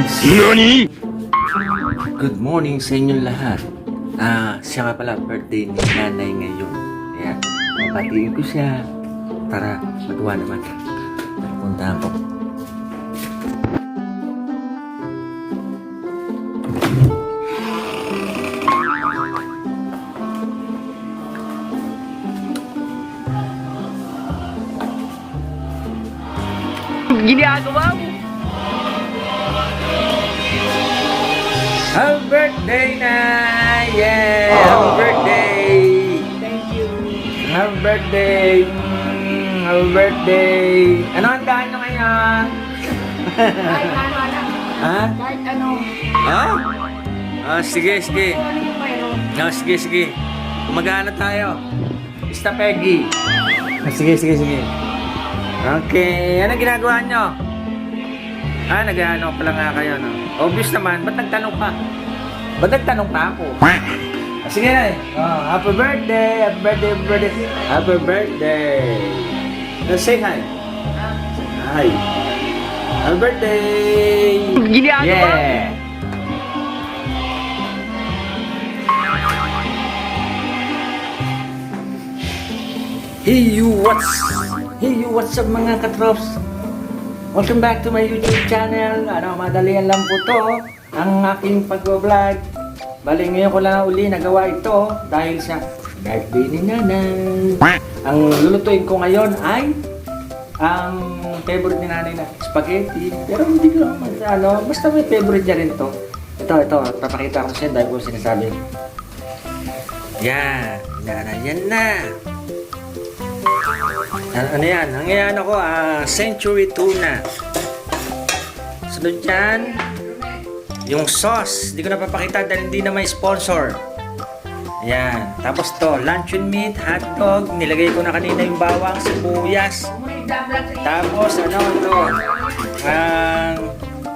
NANI?! Good morning sa inyong lahat. Siya nga pala birthday ni nanay ngayon. Kaya, papatiin ko siya. Tara, matuwa naman. Puntahan ko. Ginagawa mo? Happy birthday na! Yeah! Happy birthday! Thank you. Happy birthday! Happy birthday! Ano ang daan nyo ngayon? Kahit ano, anak. Ha? Kahit ano. Ha? Sige, sige. Kung ano yung mayroon. Sige, sige. Mag-ano tayo? Ista Peggy. Sige, sige, sige. Okay. Ano ginagawa nyo? Nag-ano pala nga kayo, no? Obvious naman. Ba't nagtanong pa? Ba't nagtanong pa ako? Sige na eh. Happy birthday! Happy birthday! Happy birthday! Happy birthday! Let's say hi. Hi. Happy birthday! Ginagawa mo? Yeah! Hey you, what's up mga katrops? Welcome back to my YouTube channel. Madalian lang po to ang aking pag-vlog. Bali ngayon ko lang uli nagawa ito dahil sa birthday ni nanay. Ang lulutuin ko ngayon ay ang favorite ni nanay na spaghetti. Pero hindi ko naman basta may favorite niya rin to. Ito, papakita ko sa inyo dahil ko sinasabi. Yan na. Ano yan? Ang yan ako, century tuna. Sunod dyan, yung sauce. Hindi ko napapakita dahil hindi na may sponsor. Ayan. Tapos to, luncheon meat, hotdog. Nilagay ko na kanina yung bawang, sibuyas. Tapos ito,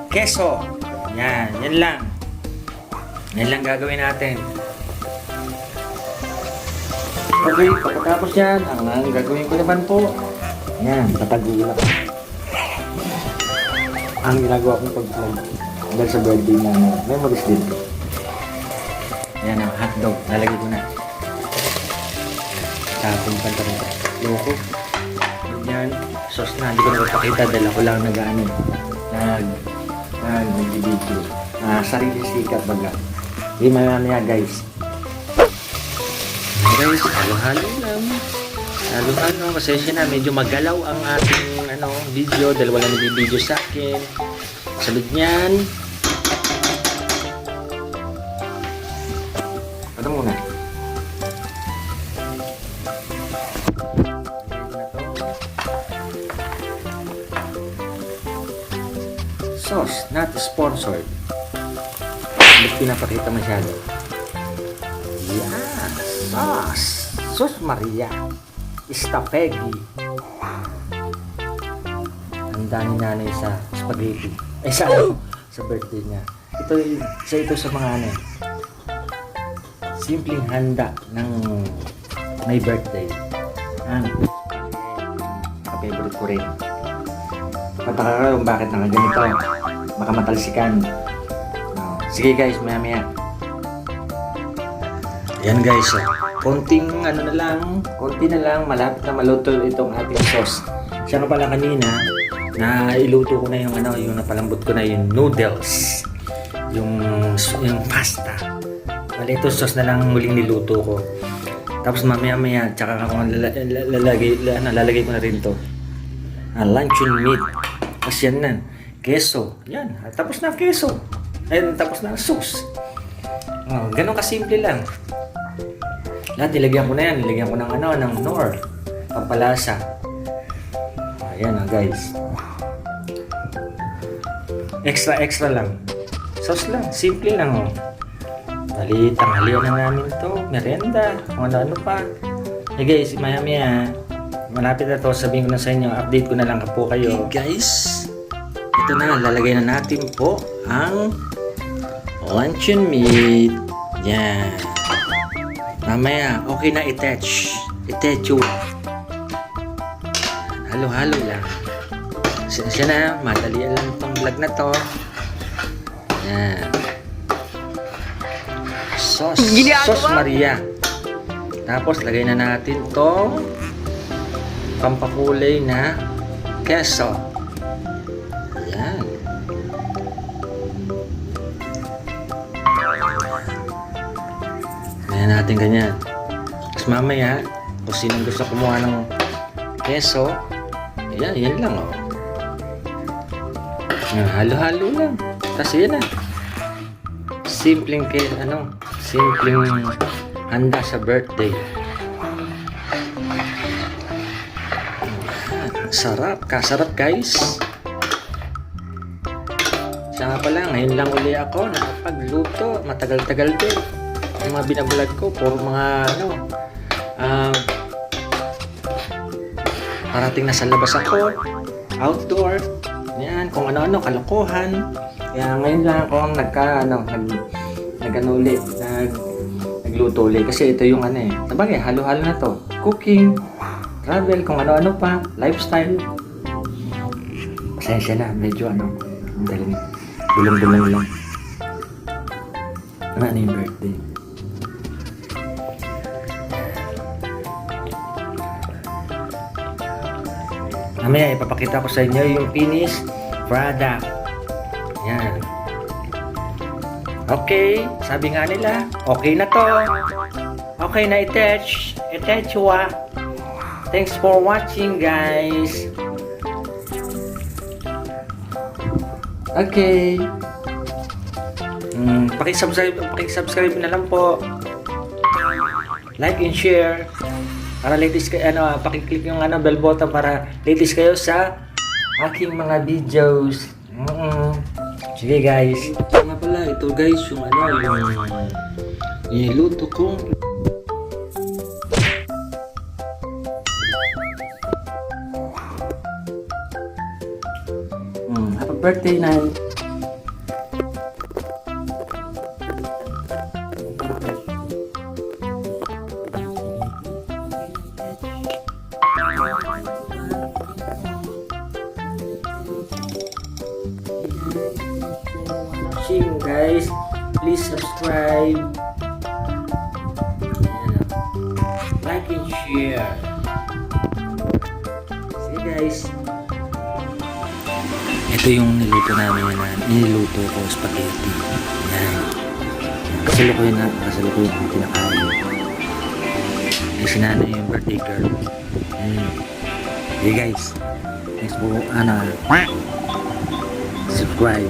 keso. Yan, yan lang. Yan lang gagawin natin. Okay, pagkatapos yan, ang gagawin ko naman po, yan, tatagulan. Ang ginagawa kong pag-vlog dahil sa birthday na memories din. Yan ang hotdog, nalagay ko na. Tapong kanta rin ko. Loko. Yan, sauce na, hindi ko napapakita dahil ako lang nag-video. Sarili sikat baga. Hindi mamaya guys. Guys, halo-halo lang. Halo-halo. Pasensya na, medyo magalaw ang ating video dahil wala nag-video sa akin. Sunod niyan. Ano muna? Sauce, not sponsored. Hindi pinapakita masyado. Yeah. Sauce. Sus Maria. Istapegi. Handa ni nanay sa spaghetti. Sa birthday niya. Ito sa mga simpleng handa ng may birthday. Ka-favorite ko rin. Pataka ka kung bakit nakaganito. Baka matalsikan. Sige guys, maya. Yan guys, konti na lang, malapit na maluto itong ating sauce. Siya nga pala kanina, na iluto ko na yung napalambot ko na yung noodles, yung pasta. Bali ito sauce na lang muling niluto ko. Tapos mamaya, tsaka ako lalagay ko na rin to. Luncheon meat. Tapos yan na, keso. Yan, tapos na keso. Ayun, tapos na sauce. Ganun kasimple lang. Lahat nilagyan ko na yan. Nilagyan ko ng Knorr. Pampalasa. Ayan guys. Extra lang. Sauce lang. Simple lang Bali, tanghalian na namin to. Merienda. Kung ano pa. Guys, maya. Malapit na to. Sabihin ko na sa inyo. Update ko na lang po kayo. Okay guys. Ito na. Lalagay na natin po ang luncheon meat. Yan. Mamaya, okay na i-touch yung halo-halo lang. Siya na, madali lang itong vlog na to. Yan. Sauce. Ginagawa Sauce mo? Maria. Tapos, lagay na natin tong pampakulay na keso. Yan. Lagyan natin ganyan. Tapos mamaya, kung sinong gusto kumuha ng keso, ayan, yan lang, oh. Yan, halo-halo lang. Tapos yan na. Simpleng handa sa birthday. Sarap, kasarap guys. Siya nga pala, ngayon lang uli ako nakapagluto. Matagal-tagal din. Yung mga binablog ko, puro mga parating nasa labas ako, outdoor, yan, kung ano-ano, kalokohan. Kaya ngayon lang ako nagluto ulit. Kasi ito yung sabagay, halo-halo na to. Cooking, travel, kung ano-ano pa, lifestyle. Pasensya na, medyo daling bulong-bulong lang. Ano yung birthday? Mamaya ipapakita ko sa inyo yung finished product. Yan. Okay, sabi nga nila, okay na to. Okay na i-touch. I-touch wa. Thanks for watching, guys. Okay. Paki-subscribe na lang po. Like and share. Para latest kayo, paki-click yung bell button para latest kayo sa aking mga videos. Sige guys. Nga pala, ito guys, yung niluto ko. Happy birthday, Nan. Watching guys, please subscribe, like and share. See guys, ito yung niluto namin niluto ko spaghetti. Yan, kasalukuyan ang kinakain. Yung sinanay yung birthday girl. Hey guys, thanks for subscribe.